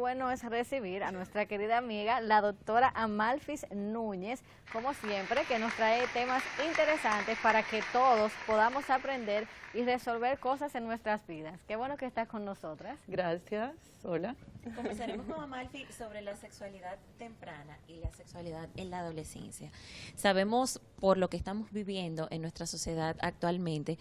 bueno es recibir a nuestra querida amiga, la doctora Amalfis Núñez, como siempre, que nos trae temas interesantes para que todos podamos aprender y resolver cosas en nuestras vidas. Qué bueno que estás con nosotras. Gracias, hola. Conversaremos con Amalfi sobre la sexualidad temprana y la sexualidad en la adolescencia. Sabemos, por lo que estamos viviendo en nuestra sociedad actualmente,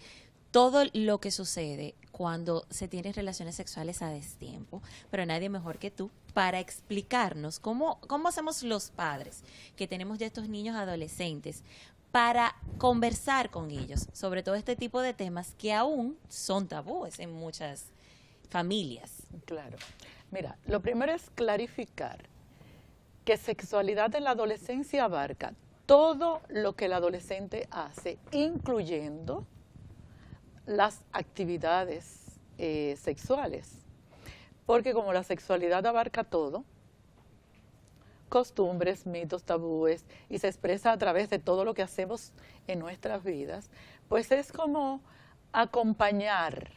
todo lo que sucede cuando se tienen relaciones sexuales a destiempo, pero nadie mejor que tú para explicarnos cómo hacemos los padres que tenemos ya estos niños adolescentes para conversar con ellos sobre todo este tipo de temas que aún son tabúes en muchas familias. Claro. Mira, lo primero es clarificar que sexualidad en la adolescencia abarca todo lo que el adolescente hace, incluyendo las actividades sexuales, porque como la sexualidad abarca todo, costumbres, mitos, tabúes, y se expresa a través de todo lo que hacemos en nuestras vidas, pues es como acompañar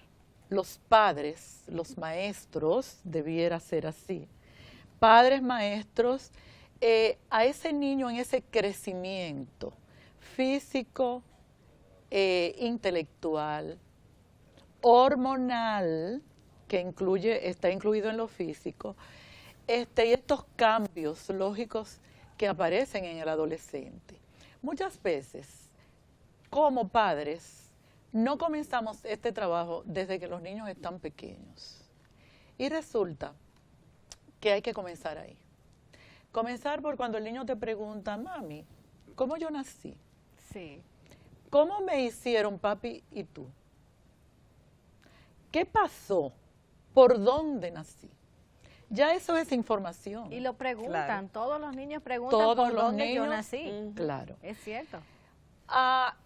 los padres, los maestros, debiera ser así, padres, maestros, a ese niño en ese crecimiento físico, intelectual, hormonal, que está incluido en lo físico, y estos cambios lógicos que aparecen en el adolescente. Muchas veces, como padres, no comenzamos este trabajo desde que los niños están pequeños. Y resulta que hay que comenzar ahí. Comenzar por cuando el niño te pregunta, mami, ¿cómo yo nací? Sí. ¿Cómo me hicieron papi y tú? ¿Qué pasó? ¿Por dónde nací? Ya eso es información. Y lo preguntan, Claro. Todos los niños preguntan Todos por los dónde yo niños, nací. Claro. Es cierto.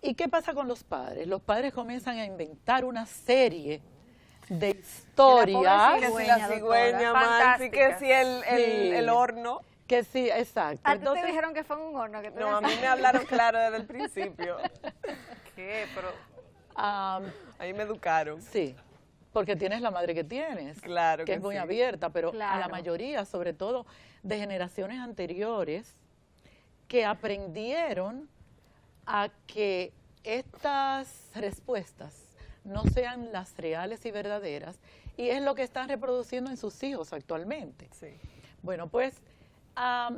¿Y qué pasa con los padres? Los padres comienzan a inventar una serie de historias. Que si Cigüeña, la cigüeña, doctora. Malfi, que si Sí. el horno. Que sí, exacto. A ti te Entonces, dijeron que fue en un horno. Que tú No, a mí decías. me hablaron claro desde el principio. ¿Qué? Pero ahí me educaron. sí, porque tienes la madre que tienes, Claro que que es muy sí. abierta, pero a la Claro. mayoría, sobre todo de generaciones anteriores, que aprendieron a que estas respuestas no sean las reales y verdaderas, y es lo que están reproduciendo en sus hijos actualmente. Sí. Bueno, pues a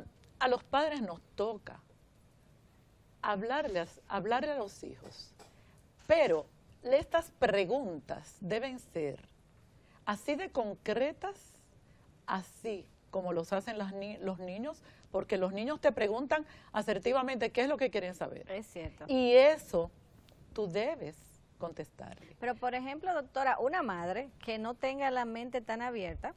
los padres nos toca hablarle a los hijos, pero estas preguntas deben ser así de concretas, así como los hacen los niños, porque los niños te preguntan asertivamente qué es lo que quieren saber. Es cierto. Y eso tú debes contestarle. Pero, por ejemplo, doctora, una madre que no tenga la mente tan abierta,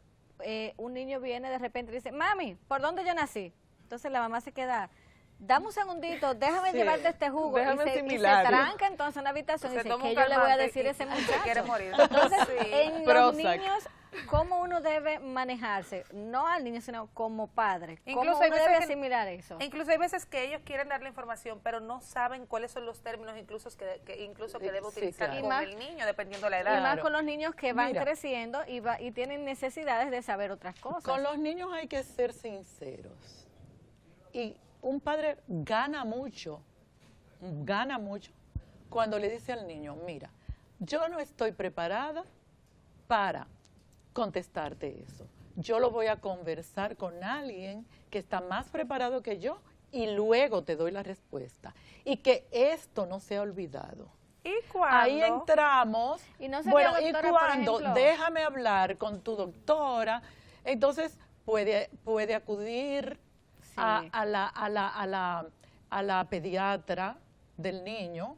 un niño viene de repente y dice, mami, ¿por dónde yo nací? Entonces la mamá se queda, dame un segundito, déjame Sí, llevarte este jugo. déjame y se asimilarlo. tranca entonces en la habitación y Se dice, toma ¿qué un yo le voy a calmante decir a ese y muchacho? quiere morir. Entonces, Sí. en los Prozac. niños, ¿cómo uno debe manejarse? No al niño, sino como padre. ¿Cómo Incluso uno hay veces debe que- asimilar eso? Incluso hay veces que ellos quieren dar la información, pero no saben cuáles son los términos incluso que debe Sí, utilizar claro. Y con más- el niño, dependiendo de la Y edad. más con los niños que van Mira. creciendo y tienen necesidades de saber otras cosas. Con los niños hay que ser sinceros. Y un padre gana mucho cuando le dice al niño, mira, yo no estoy preparada para contestarte eso. Yo lo voy a conversar con alguien que está más preparado que yo y luego te doy la respuesta. Y que esto no sea olvidado. ¿Y cuando? Ahí entramos. Y no sería, Bueno, doctora, y por cuando ejemplo, déjame hablar con tu doctora, entonces puede acudir Sí. a la pediatra del niño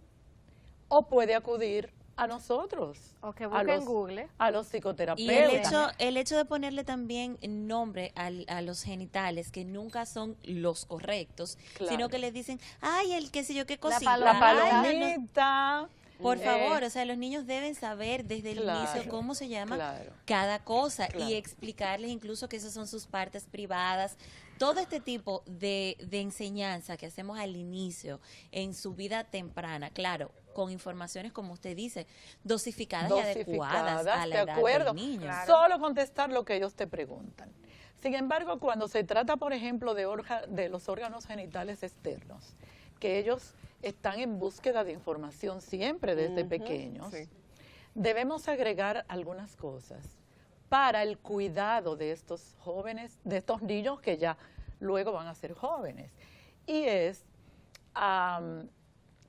o puede acudir a nosotros. O que a busque en los- Google. A los Y psicoterapeutas. el hecho de ponerle también nombre a los genitales que nunca son los correctos, Claro. sino que le dicen, ay, el qué sé yo qué La cosita. La palomita. ay, no". palomita. Por favor, o sea, los niños deben saber desde el Claro, inicio cómo se llama claro. cada cosa Claro. y explicarles incluso que esas son sus partes privadas. Todo este tipo de enseñanza que hacemos al inicio en su vida temprana, claro, con informaciones como usted dice, dosificadas y adecuadas a la de edad acuerdo. del niño. Claro. Solo contestar lo que ellos te preguntan. Sin embargo, cuando se trata, por ejemplo, de los órganos genitales externos, que ellos están en búsqueda de información siempre desde pequeños, sí. debemos agregar algunas cosas para el cuidado de estos jóvenes, de estos niños que ya luego van a ser jóvenes. Y es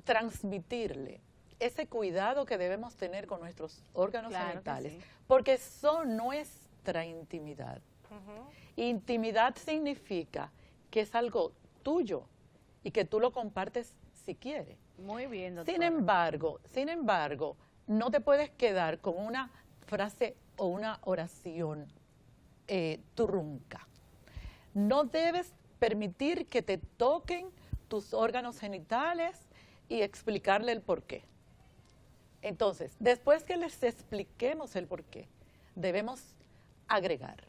transmitirle ese cuidado que debemos tener con nuestros órganos genitales, porque son nuestra intimidad. Intimidad significa que es algo tuyo y que tú lo compartes si quieres. Muy bien, doctora. Sin embargo, no te puedes quedar con una frase o una oración trunca. No debes permitir que te toquen tus órganos genitales y explicarle el porqué. Entonces, después que les expliquemos el porqué, debemos agregar,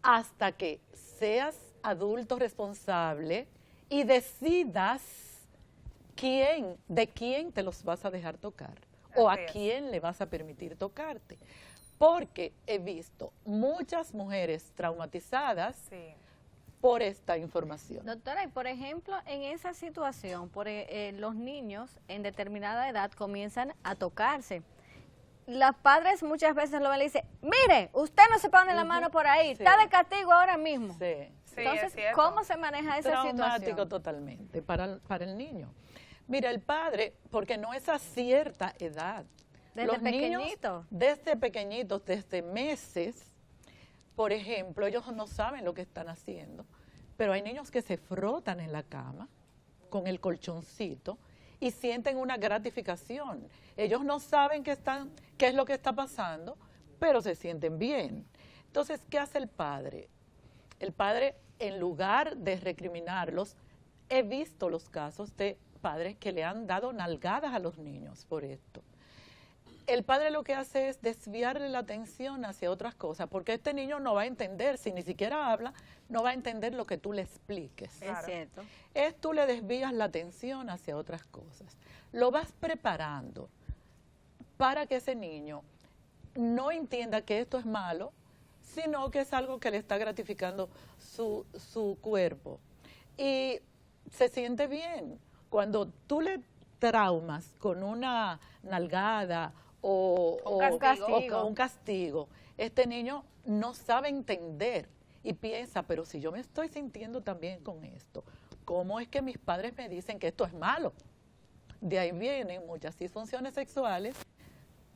hasta que seas adulto responsable y decidas de quién te los vas a dejar tocar o a quién le vas a permitir tocarte. Porque he visto muchas mujeres traumatizadas por esta información. Doctora, y por ejemplo, en esa situación, los niños en determinada edad comienzan a tocarse. Los padres muchas veces lo ven y le dicen, mire, usted no se pone la mano por ahí, está de castigo ahora mismo. Entonces, ¿cómo se maneja esa situación? Traumático totalmente para el niño. Mira, el padre, porque no es a cierta edad. Desde pequeñitos. Desde pequeñitos, desde meses, por ejemplo, ellos no saben lo que están haciendo, pero hay niños que se frotan en la cama con el colchoncito y sienten una gratificación. Ellos no saben qué es lo que está pasando, pero se sienten bien. Entonces, ¿qué hace el padre? El padre, en lugar de recriminarlos, he visto los casos de padres que le han dado nalgadas a los niños por esto. El padre lo que hace es desviarle la atención hacia otras cosas, porque este niño no va a entender, si ni siquiera habla, no va a entender lo que tú le expliques. Es cierto. Tú le desvías la atención hacia otras cosas. Lo vas preparando para que ese niño no entienda que esto es malo, sino que es algo que le está gratificando su cuerpo. Y se siente bien. Cuando tú le traumas con una nalgada o un castigo, este niño no sabe entender y piensa, pero si yo me estoy sintiendo también con esto, ¿cómo es que mis padres me dicen que esto es malo? De ahí vienen muchas disfunciones sexuales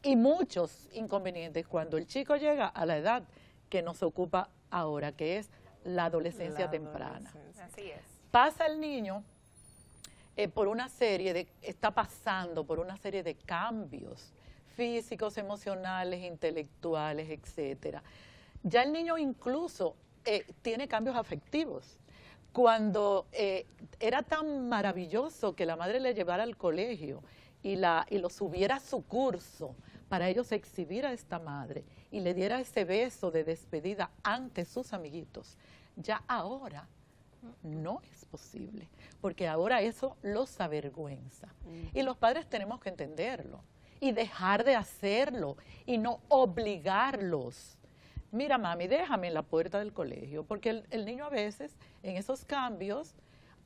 y muchos inconvenientes cuando el chico llega a la edad que nos ocupa ahora, que es la adolescencia temprana. Así es. Pasa el niño está pasando por una serie de cambios físicos, emocionales, intelectuales, etcétera. Ya el niño incluso tiene cambios afectivos. Cuando era tan maravilloso que la madre le llevara al colegio y lo subiera a su curso para ellos exhibir a esta madre y le diera ese beso de despedida ante sus amiguitos, ya ahora no es posible, porque ahora eso los avergüenza. Y los padres tenemos que entenderlo y dejar de hacerlo y no obligarlos. Mira, mami, déjame en la puerta del colegio, porque el niño a veces en esos cambios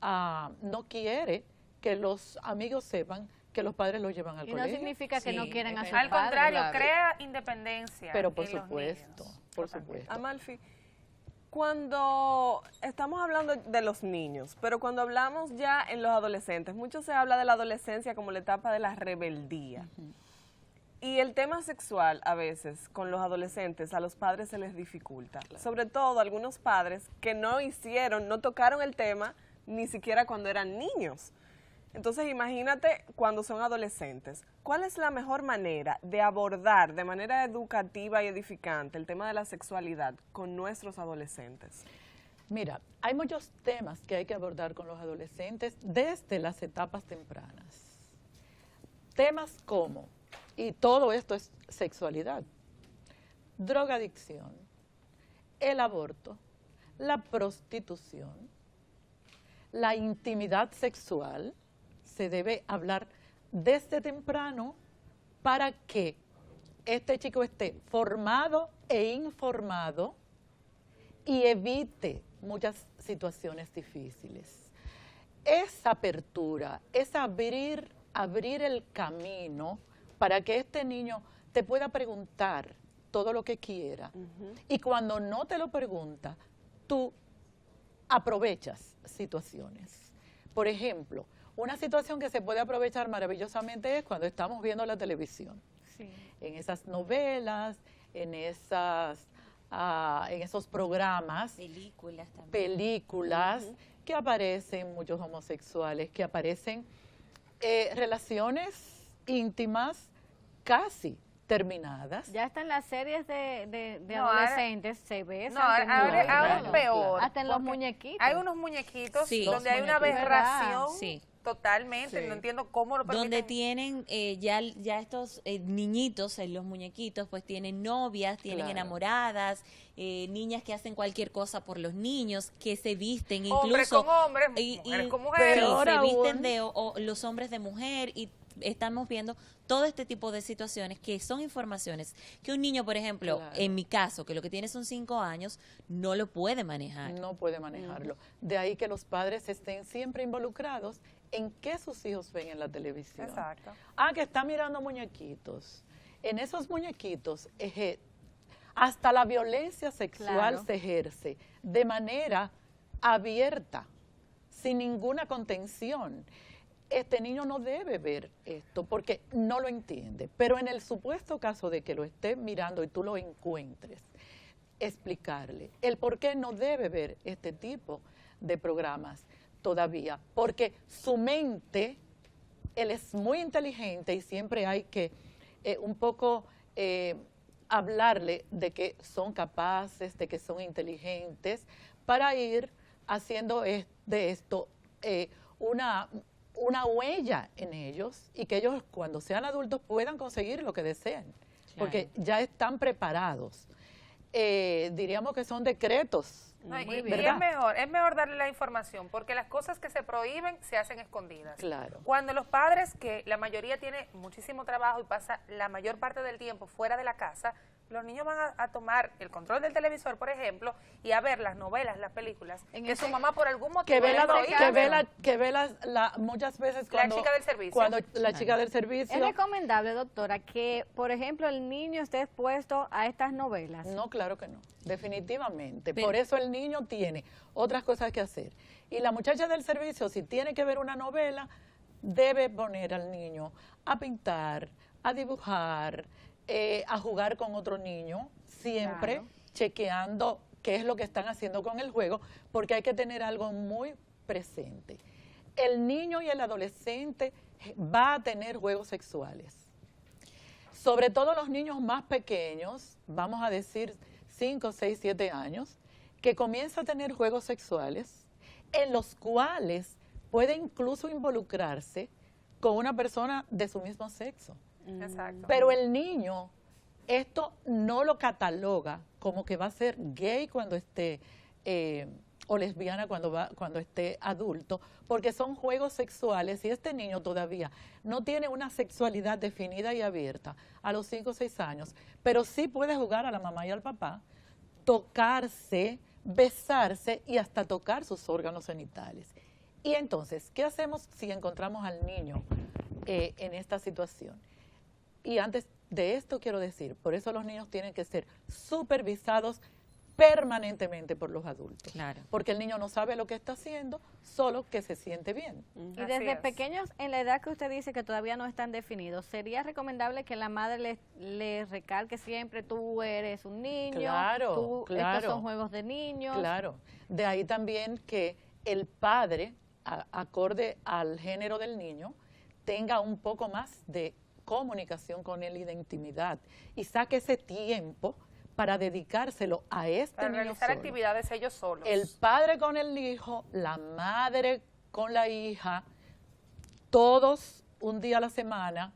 no quiere que los amigos sepan que los padres lo llevan al colegio. Y no significa que no quieran a sus Al padres. contrario, crea independencia. Pero por en los supuesto, niños. por supuesto. Amalfi, cuando estamos hablando de los niños, pero cuando hablamos ya en los adolescentes, mucho se habla de la adolescencia como la etapa de la rebeldía. Y el tema sexual a veces con los adolescentes a los padres se les dificulta. Sobre todo algunos padres que no tocaron el tema ni siquiera cuando eran niños. Entonces imagínate cuando son adolescentes. ¿Cuál es la mejor manera de abordar de manera educativa y edificante el tema de la sexualidad con nuestros adolescentes? Mira, hay muchos temas que hay que abordar con los adolescentes desde las etapas tempranas. Temas como, y todo esto es sexualidad, drogadicción, el aborto, la prostitución, la intimidad sexual. Se debe hablar desde temprano para que este chico esté formado e informado y evite muchas situaciones difíciles. Esa apertura, es abrir el camino para que este niño te pueda preguntar todo lo que quiera. Y cuando no te lo pregunta, tú aprovechas situaciones. Por ejemplo, una situación que se puede aprovechar maravillosamente es cuando estamos viendo la televisión. Sí. En esas novelas, en esos programas, Películas también. películas, que aparecen muchos homosexuales, que aparecen relaciones íntimas casi terminadas. Ya hasta en las series de No, ahora- adolescentes se ve. No, ahora es peor. Hasta en los porque muñequitos. Hay unos muñequitos Sí, donde los hay una muñequitos. aberración Sí. totalmente. Sí. No entiendo cómo lo permiten. Donde tienen ya estos niñitos, los muñequitos, pues tienen novias, tienen Claro. enamoradas, niñas que hacen cualquier cosa por los niños, que se visten Hombres incluso. con hombres, y- mujeres y- con sí, mujeres. Peor se visten aún. de o los hombres de mujer y estamos viendo todo este tipo de situaciones que son informaciones que un niño, por ejemplo, Claro. en mi caso, que lo que tiene son 5 años, no lo puede manejar. No puede manejarlo. De ahí que los padres estén siempre involucrados en qué sus hijos ven en la televisión. Exacto. Que está mirando muñequitos. En esos muñequitos, hasta la violencia sexual Claro. se ejerce de manera abierta, sin ninguna contención. Este niño no debe ver esto porque no lo entiende. Pero en el supuesto caso de que lo esté mirando y tú lo encuentres, explicarle el por qué no debe ver este tipo de programas todavía. Porque su mente, él es muy inteligente y siempre hay que un poco hablarle de que son capaces, de que son inteligentes, para ir haciendo de esto una huella en ellos y que ellos cuando sean adultos puedan conseguir lo que deseen, porque ya están preparados. Diríamos que son decretos. No, y ¿verdad? es mejor darle la información, porque las cosas que se prohíben se hacen escondidas. Claro. Cuando los padres, que la mayoría tiene muchísimo trabajo y pasa la mayor parte del tiempo fuera de la casa, los niños van a tomar el control del televisor, por ejemplo, y a ver las novelas, las películas, En que ese- su mamá por algún motivo Que ve, les prohíbe. muchas veces La cuando, chica del servicio. cuando la chica del servicio. Es recomendable, doctora, que, por ejemplo, el niño esté expuesto a estas novelas. No, claro que no, definitivamente. Pero- Por eso el niño tiene otras cosas que hacer. Y la muchacha del servicio, si tiene que ver una novela, debe poner al niño a pintar, a dibujar, a jugar con otro niño, siempre Claro. chequeando qué es lo que están haciendo con el juego, porque hay que tener algo muy presente. El niño y el adolescente va a tener juegos sexuales. Sobre todo los niños más pequeños, vamos a decir 5, 6, 7 años, que comienza a tener juegos sexuales en los cuales puede incluso involucrarse con una persona de su mismo sexo. Exacto. Pero el niño esto no lo cataloga como que va a ser gay cuando esté o lesbiana cuando esté adulto, porque son juegos sexuales y este niño todavía no tiene una sexualidad definida y abierta a los 5 o 6 años, pero sí puede jugar a la mamá y al papá, tocarse, besarse y hasta tocar sus órganos genitales. Y entonces, ¿qué hacemos si encontramos al niño en esta situación? Y antes de esto quiero decir, por eso los niños tienen que ser supervisados permanentemente por los adultos. Claro. Porque el niño no sabe lo que está haciendo, solo que se siente bien. Y Así desde es. pequeños, en la edad que usted dice que todavía no están definidos, ¿sería recomendable que la madre le recalque siempre, tú eres un niño, Claro, estos claro. son juegos de niños? Claro. De ahí también que el padre, acorde al género del niño, tenga un poco más de comunicación con él y de intimidad y saque ese tiempo para dedicárselo a este Para niño realizar solo. actividades ellos solos. El padre con el hijo, la madre con la hija, todos un día a la semana,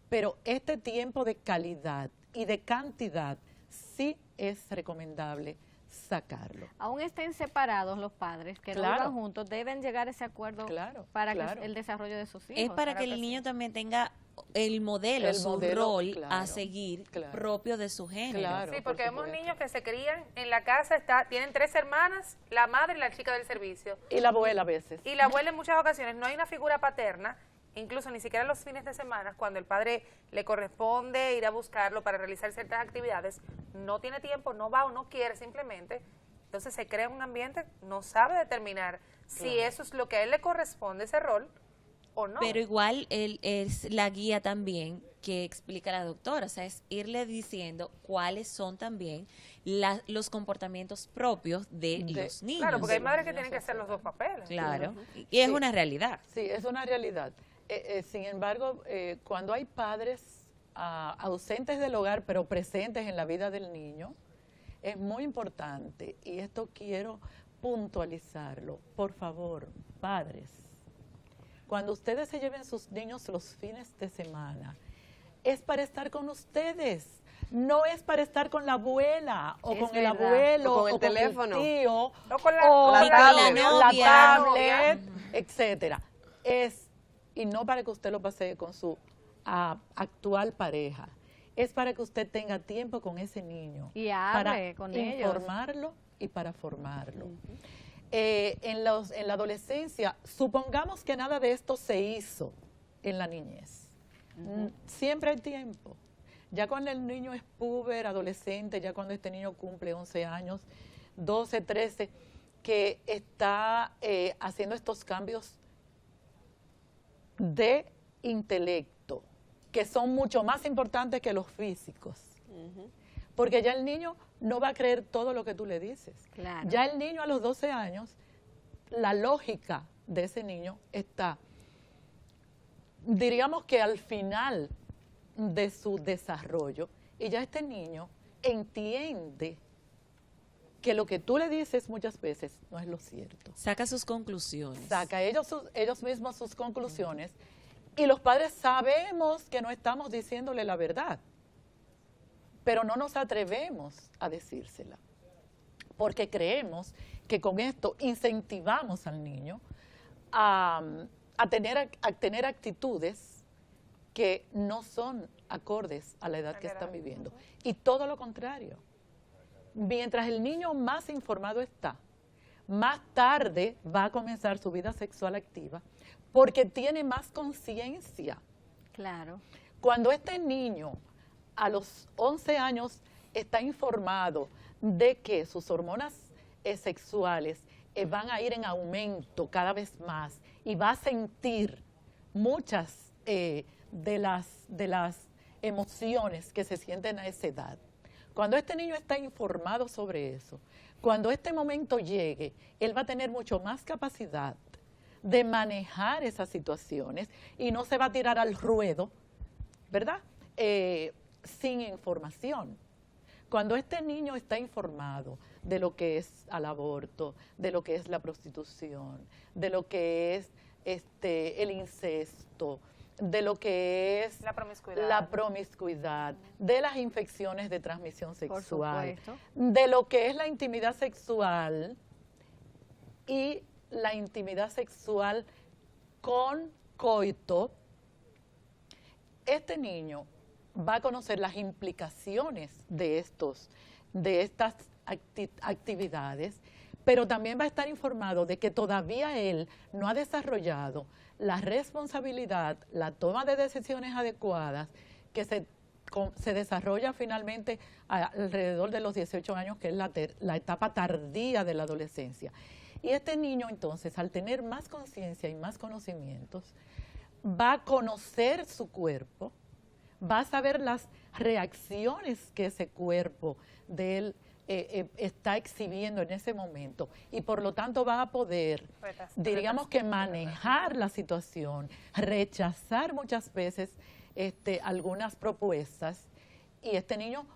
pero este tiempo de calidad y de cantidad sí es recomendable sacarlo. Aún estén separados los padres, que no Claro. vivan juntos, deben llegar a ese acuerdo Claro, para claro. que el desarrollo de sus hijos. Es para claro que que el sí. niño también tenga el modelo, El su modelo, rol claro, a seguir claro. propio de su género. Claro. Sí, por porque vemos supuesto. niños que se crían en la casa, tienen 3 hermanas, la madre y la chica del servicio. Y la abuela a veces. Y la abuela en muchas ocasiones no hay una figura paterna, incluso ni siquiera los fines de semana, cuando el padre le corresponde ir a buscarlo para realizar ciertas actividades, no tiene tiempo, no va o no quiere simplemente. Entonces se crea un ambiente, no sabe determinar si eso es lo que a él le corresponde, ese rol, o no. Pero igual él es la guía también que explica la doctora, o sea, es irle diciendo cuáles son también los comportamientos propios de los niños. Claro, porque hay de madres los que niños tienen que hacer los dos papeles. Claro, y es Sí. una realidad. Sí, es una realidad. Sin embargo, cuando hay padres ausentes del hogar, pero presentes en la vida del niño, es muy importante, y esto quiero puntualizarlo. Por favor, padres, cuando ustedes se lleven sus niños los fines de semana, es para estar con ustedes. No es para estar con la abuela o Es con el verdad. abuelo O con el o teléfono. con el tío O con la- o con la novia. tablet, etcétera. Y no para que usted lo pase con su actual pareja. Es para que usted tenga tiempo con ese niño. Y para hable con ellos. informarlo y para formarlo. En la adolescencia, supongamos que nada de esto se hizo en la niñez. Siempre hay tiempo. Ya cuando el niño es puber, adolescente, ya cuando este niño cumple 11 años, 12, 13, que está haciendo estos cambios de intelecto, que son mucho más importantes que los físicos. Porque ya el niño no va a creer todo lo que tú le dices. Claro. Ya el niño a los 12 años, la lógica de ese niño está, diríamos que al final de su desarrollo, y ya este niño entiende que lo que tú le dices muchas veces no es lo cierto. Saca sus conclusiones. Saca ellos mismos sus conclusiones, y los padres sabemos que no estamos diciéndole la verdad, pero no nos atrevemos a decírsela, porque creemos que con esto incentivamos al niño a tener actitudes que no son acordes a la edad que están viviendo. Y todo lo contrario. Mientras el niño más informado está, más tarde va a comenzar su vida sexual activa, porque tiene más conciencia. Claro. Cuando este niño a los 11 años está informado de que sus hormonas sexuales van a ir en aumento cada vez más y va a sentir muchas de las emociones que se sienten a esa edad. Cuando este niño está informado sobre eso, cuando este momento llegue, él va a tener mucho más capacidad de manejar esas situaciones y no se va a tirar al ruedo, ¿verdad? Sin información. Cuando este niño está informado de lo que es el aborto, de lo que es la prostitución, de lo que es el incesto, de lo que es la promiscuidad, de las infecciones de transmisión Por sexual, supuesto. de lo que es la intimidad sexual y la intimidad sexual con coito, este niño va a conocer las implicaciones de estas actividades, pero también va a estar informado de que todavía él no ha desarrollado la responsabilidad, la toma de decisiones adecuadas que se desarrolla finalmente alrededor de los 18 años, que es la etapa tardía de la adolescencia. Y este niño entonces, al tener más conciencia y más conocimientos, va a conocer su cuerpo, va a saber las reacciones que ese cuerpo de él está exhibiendo en ese momento, y por lo tanto va a poder, diríamos que manejar la situación, rechazar muchas veces algunas propuestas, y este niño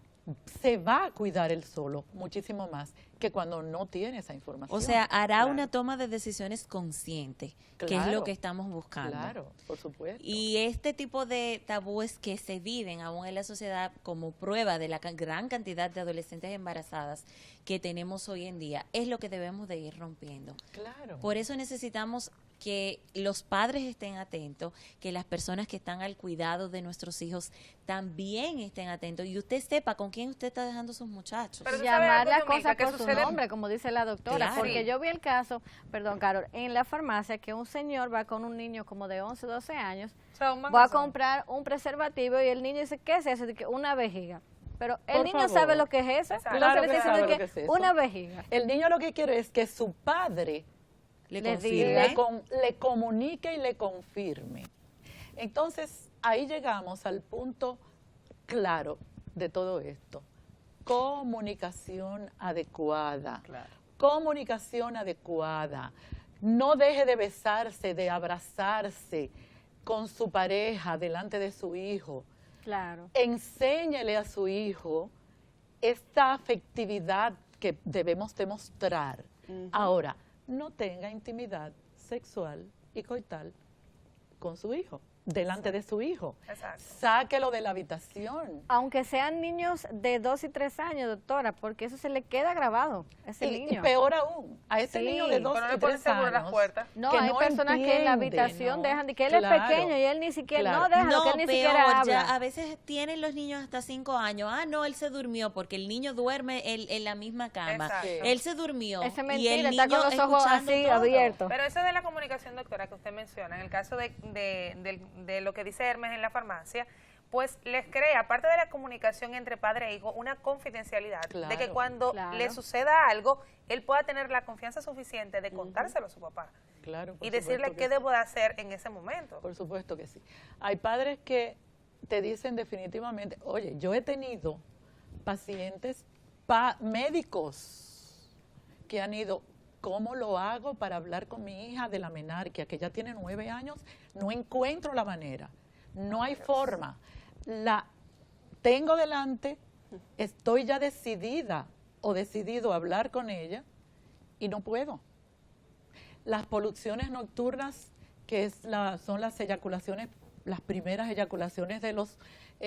se va a cuidar él solo muchísimo más que cuando no tiene esa información. O sea, hará Claro. una toma de decisiones consciente, que es Claro, lo que estamos buscando. Claro, por supuesto. Y este tipo de tabúes que se viven aún en la sociedad como prueba de la gran cantidad de adolescentes embarazadas que tenemos hoy en día es lo que debemos de ir rompiendo. Claro. Por eso necesitamos que los padres estén atentos, que las personas que están al cuidado de nuestros hijos también estén atentos y usted sepa con quién usted está dejando a sus muchachos. Pero tú sabes Llamar algo, las Yumilka, cosas que por su sucede- nombre, como dice la doctora, Claro. porque yo vi el caso, perdón, Carol, en la farmacia que un señor va con un niño como de 11, 12 años, O sea, un va a mangazón. comprar un preservativo y el niño dice, ¿qué es eso? Dice, una vejiga. Pero el Por niño favor. sabe lo que es eso, Exacto. entonces Claro le que está sabe diciendo lo que que es eso. una vejiga. El niño lo que quiere es que su padre Le les confirme. diga. le comunique y le confirme. Entonces, ahí llegamos al punto claro de todo esto. Comunicación adecuada. Claro. Comunicación adecuada. No deje de besarse, de abrazarse con su pareja delante de su hijo. Claro. Enséñele a su hijo esta afectividad que debemos demostrar. Ahora, no tenga intimidad sexual y coital con su hijo, delante de su hijo. Exacto. Sáquelo de la habitación. Aunque sean niños de 2 y 3 años, doctora, porque eso se le queda grabado, ese Y niño. peor aún, a ese Sí. niño de 2 Pero no le y ponen 3 seguro las años, puertas. No, que hay no personas que en la entiende, habitación ¿no? dejan de que él Claro, es pequeño y él ni siquiera, claro. no déjalo, que No, él ni peor, siquiera habla. ya a veces tienen los niños hasta 5 años. Ah, no, él se durmió porque el niño duerme en la misma cama. Exacto. Sí. Él se durmió. Esa es y mentira, el está niño con los ojos escuchando así todo. abiertos. Pero eso de la comunicación, doctora, que usted menciona, en el caso de lo que dice Hermes en la farmacia, pues les crea, aparte de la comunicación entre padre e hijo, una confidencialidad de que Claro, cuando claro. le suceda algo, él pueda tener la confianza suficiente de contárselo a su papá Claro, por y decirle supuesto que qué sí. debo de hacer en ese momento. Por supuesto que sí. Hay padres que te dicen definitivamente, oye, yo he tenido pacientes médicos que han ido, ¿cómo lo hago para hablar con mi hija de la menarquia, que ya tiene 9 años? No encuentro la manera, no hay forma. La tengo delante, estoy ya decidida o decidido a hablar con ella y no puedo. Las poluciones nocturnas, que son las eyaculaciones, las primeras eyaculaciones de los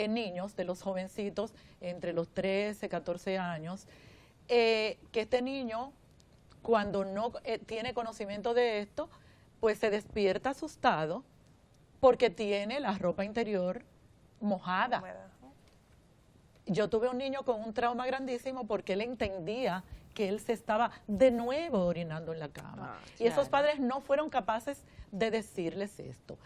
niños, de los jovencitos entre los 13, 14 años, que este niño, cuando no tiene conocimiento de esto, pues se despierta asustado porque tiene la ropa interior mojada. Yo tuve un niño con un trauma grandísimo porque él entendía que él se estaba de nuevo orinando en la cama. Y esos padres no fueron capaces de decirles esto.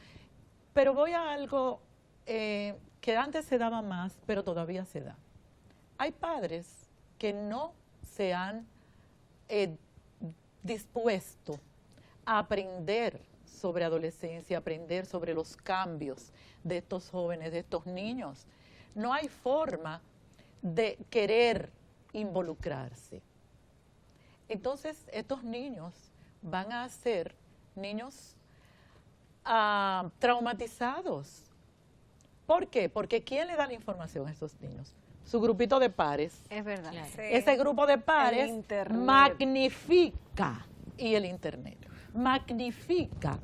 Pero voy a algo que antes se daba más, pero todavía se da. Hay padres que no se han dispuesto a aprender sobre adolescencia, aprender sobre los cambios de estos jóvenes, de estos niños. No hay forma de querer involucrarse. Entonces, estos niños van a ser niños traumatizados. ¿Por qué? Porque ¿quién le da la información a estos niños? Su grupito de pares. Es verdad. Claro. Sí. Ese grupo de pares El internet. magnifica, y el internet, magnifica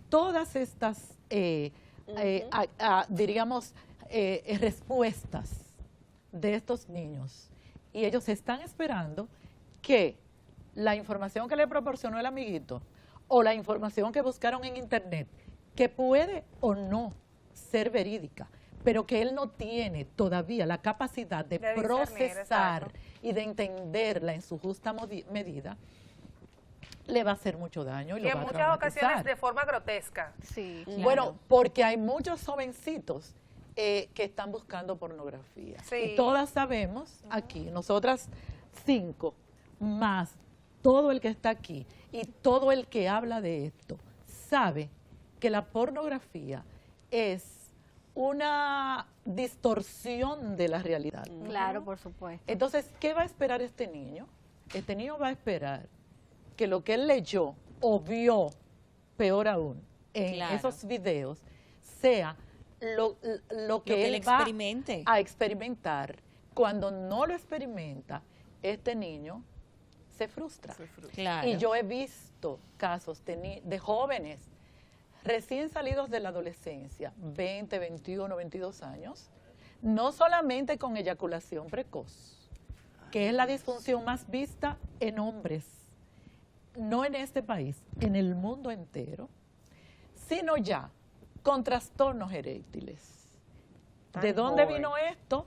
todas estas, diríamos, respuestas de estos niños. Y ellos están esperando que la información que le proporcionó el amiguito o la información que buscaron en internet, que puede o no ser verídica, pero que él no tiene todavía la capacidad de De discernir, procesar exacto. y de entenderla en su justa medida, le va a hacer mucho daño y Y lo en va a muchas ocasiones traumatizar. de forma grotesca. Sí. Claro. Bueno, porque hay muchos jovencitos que están buscando pornografía. Sí. Y todas sabemos aquí, nosotras 5, más todo el que está aquí y todo el que habla de esto, sabe que la pornografía es una distorsión de la realidad. Claro, por supuesto. Entonces, ¿qué va a esperar este niño? Este niño va a esperar que lo que él leyó o vio, peor aún, en Claro. esos videos, sea lo que Lo que él él va experimente. a experimentar cuando no lo experimenta, este niño se frustra. Claro. Y yo he visto casos de jóvenes recién salidos de la adolescencia, 20, 21, 22 años, no solamente con eyaculación precoz, que es la disfunción más vista en hombres, no en este país, en el mundo entero, sino ya con trastornos eréctiles. ¿De dónde vino esto?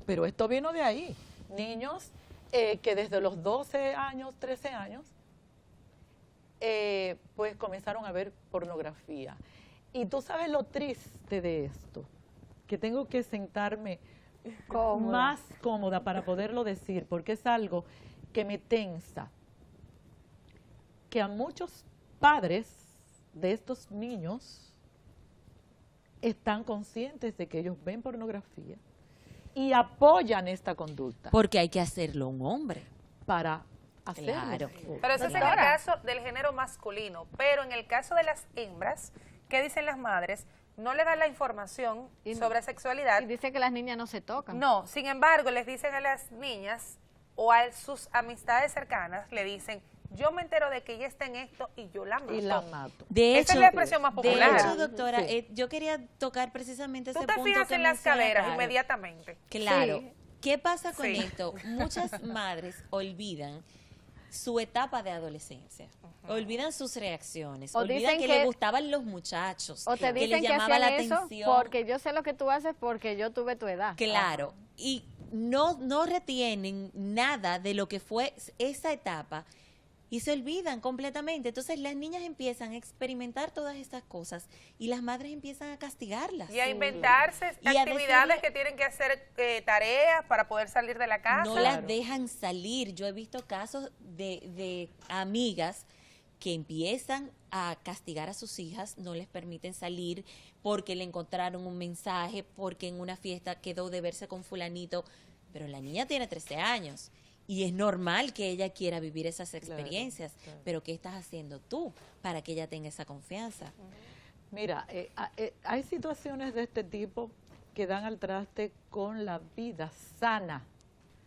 Pero esto vino de ahí. Niños que desde los 12 años, 13 años, pues comenzaron a ver pornografía. Y tú sabes lo triste de esto, que tengo que sentarme más cómoda para poderlo decir, porque es algo que me tensa, que a muchos padres de estos niños están conscientes de que ellos ven pornografía y apoyan esta conducta Porque hay que hacerlo un hombre. para hacerlo. Claro. Pero eso es en el caso del género masculino. Pero en el caso de las hembras, ¿qué dicen las madres? No le dan la información sobre sexualidad. Y dice que las niñas no se tocan. No, sin embargo, les dicen a las niñas o a sus amistades cercanas, le dicen, yo me entero de que ella está en esto y yo la mato. Y la mato. De Esa hecho, es la expresión más popular. De hecho, doctora, Sí. Yo quería tocar precisamente Tú ese te punto fijas que en las menciona caderas Caro. inmediatamente. Claro. Sí. ¿Qué pasa con Sí. esto? Muchas madres olvidan su etapa de adolescencia. Olvidan sus reacciones, O olvidan dicen que que- le gustaban los muchachos, O te que dicen les que llamaba la hacían eso atención. porque yo sé lo que tú haces porque yo tuve tu edad. Claro, y no retienen nada de lo que fue esa etapa y se olvidan completamente. Entonces las niñas empiezan a experimentar todas estas cosas y las madres empiezan a castigarlas. Y a inventarse Y a actividades decirle- que tienen que hacer tareas para poder salir de la casa. No las dejan salir. Yo he visto casos de amigas que empiezan a castigar a sus hijas, no les permiten salir porque le encontraron un mensaje, porque en una fiesta quedó de verse con fulanito, pero la niña tiene 13 años y es normal que ella quiera vivir esas experiencias, pero ¿qué estás haciendo tú para que ella tenga esa confianza? Mira, hay situaciones de este tipo que dan al traste con la vida sana,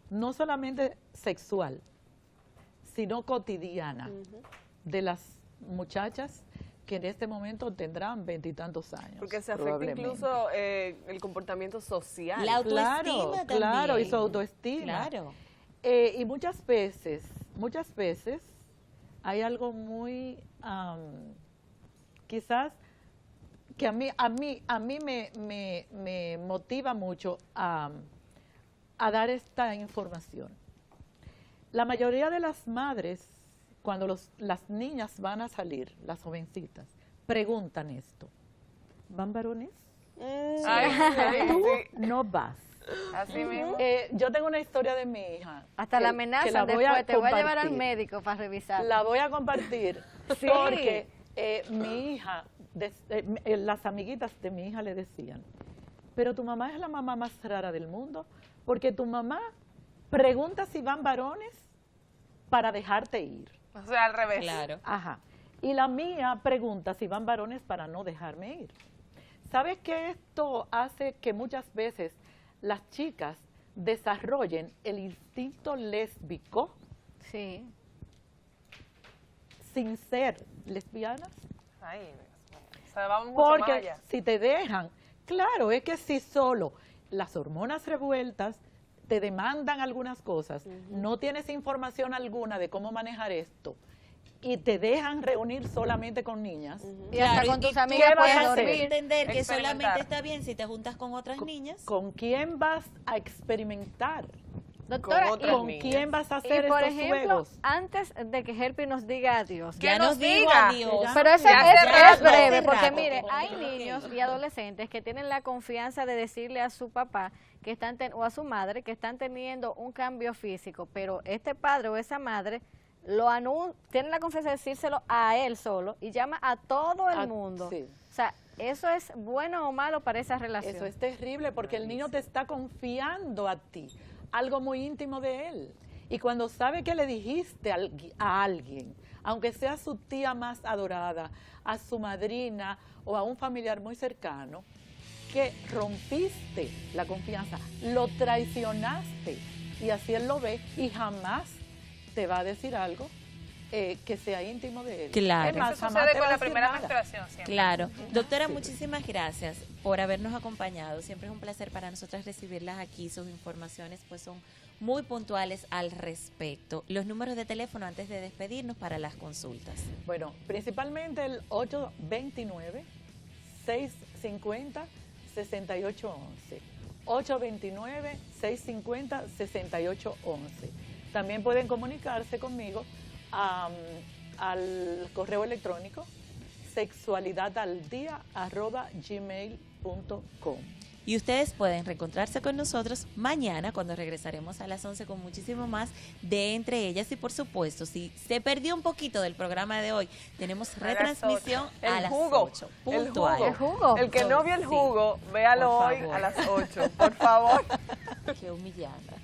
no solamente sexual, sino cotidiana, de las muchachas que en este momento tendrán 20 y tantos años. Porque se afecta probablemente. incluso el comportamiento social. La autoestima Claro, también. claro, y su autoestima. Claro. Y muchas veces hay algo muy, quizás, que a mí me motiva mucho a dar esta información. La mayoría de las madres, cuando las niñas van a salir, las jovencitas, preguntan esto: ¿van varones? Ay, sí, Tú sí. no vas. Así mismo. Yo tengo una historia de mi hija. Hasta la que amenaza la voy después, te voy a llevar al compartir. médico para revisar. La voy a compartir Sí. porque mi hija, las amiguitas de mi hija le decían, pero tu mamá es la mamá más rara del mundo, porque tu mamá pregunta si van varones para dejarte ir. O sea, al revés. Claro. Ajá. Y la mía pregunta si van varones para no dejarme ir. ¿Sabes que esto hace que muchas veces las chicas desarrollen el instinto lésbico Sí. sin ser lesbianas? Ay, Dios mío. O sea, vamos mucho más Porque allá. si te dejan, claro, es que si solo las hormonas revueltas te demandan algunas cosas, no tienes información alguna de cómo manejar esto y te dejan reunir solamente con niñas, Y hasta con tus amigas ¿qué vas a puedes hacer? dormir. Entender que Experimentar. solamente está bien si te juntas con otras niñas. ¿con quién vas a experimentar? Doctora, Con otras ¿Con niñas. quién vas a y hacer por estos ejemplo, juegos? antes de que Herpy nos diga adiós, Que Ya nos nos dijo diga. adiós. Ya pero no eso sé. Ya es, hace es rato. breve, Hace porque rato. mire, Como hay que no lo niños que- y adolescentes que tienen la confianza de decirle a su papá que están o a su madre que están teniendo un cambio físico, pero este padre o esa madre tiene la confianza de decírselo a él solo y llama a todo el mundo. Sí. O sea, ¿eso es bueno o malo para esa relación? Eso es terrible porque el niño te está confiando a ti, algo muy íntimo de él. Y cuando sabe que le dijiste a alguien, aunque sea su tía más adorada, a su madrina o a un familiar muy cercano, que rompiste la confianza, lo traicionaste, y así él lo ve y jamás te va a decir algo que sea íntimo de él. Claro. Es más, Eso jamás sucede te va con a la decir primera nada. menstruación siempre. Claro. Doctora, Sí. muchísimas gracias por habernos acompañado. Siempre es un placer para nosotras recibirlas aquí. Sus informaciones pues son muy puntuales al respecto. Los números de teléfono antes de despedirnos para las consultas. Bueno, principalmente el 829-650-6811. 829-650-6811. También pueden comunicarse conmigo al correo electrónico sexualidadaldia@gmail.com. Y ustedes pueden reencontrarse con nosotros mañana cuando regresaremos a las 11 con muchísimo más de Entre Ellas. Y por supuesto, si se perdió un poquito del programa de hoy, tenemos A las retransmisión a El las jugo, 8. el Puntual. jugo. El jugo. El que no vio el Sí. jugo, véalo Por hoy favor. a las 8, por favor. Qué humillante.